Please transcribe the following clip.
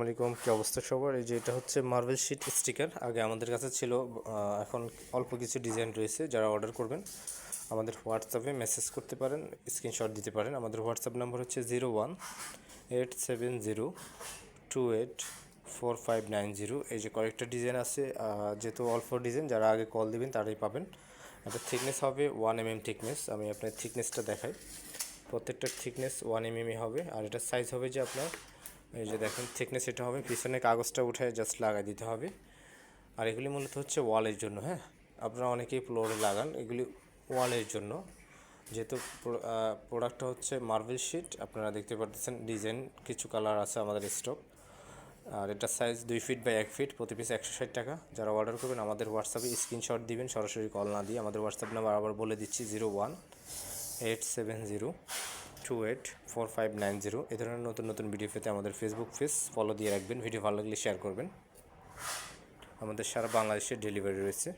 আলাইকুম, কি অবস্থা সবার? এই যে এটা হচ্ছে মার্বেল শিট স্টিকার। আগে আমাদের কাছে ছিল, এখন অল্প কিছু ডিজাইন রয়েছে। যারা অর্ডার করবেন আমাদের হোয়াটসঅ্যাপে মেসেজ করতে পারেন, স্ক্রিনশট দিতে পারেন। আমাদের হোয়াটসঅ্যাপ নাম্বার হচ্ছে 0187028459 এই যে কয়েকটা ডিজাইন আছে, যেহেতু অল্প ডিজাইন, যারা আগে কল দিবেন তারাই পাবেন। একটা থিকনেস হবে 1 mm থিকনেস। আমি আপনার থিকনেসটা দেখাই। প্রত্যেকটার থিকনেস 1 mm হবে। আর এটার সাইজ হবে যে আপনার, এই যে দেখেন থিকনেস এটা হবে। পিছনে কাগজটা উঠে জাস্ট লাগাই দিতে হবে। আর এগুলি মূলত হচ্ছে ওয়ালের জন্য। হ্যাঁ, আপনারা অনেকেই ফ্লোরে লাগান, এগুলি ওয়ালের জন্য। যেহেতু প্রোডাক্টটা হচ্ছে মার্বেল শিট, আপনারা দেখতে পাচ্ছেন ডিজাইন কিছু কালার আছে আমাদের স্টক। আর এটার সাইজ 2 ফিট বাই 1 ফিট, প্রতি পিস 160 টাকা। যারা অর্ডার করবেন আমাদের হোয়াটসঅ্যাপে স্ক্রিনশট দিবেন, সরাসরি কল না দিয়ে। আমাদের হোয়াটসঅ্যাপ নাম্বার আবার বলে দিচ্ছি 0187028459 এই ধরনের নতুন নতুন ভিডিও পেতে আমাদের ফেসবুক পেজ ফলো দিয়ে রাখবেন। ভিডিও ভালো লাগলে শেয়ার করবেন। আমাদের সারা বাংলাদেশে ডেলিভারি রয়েছে।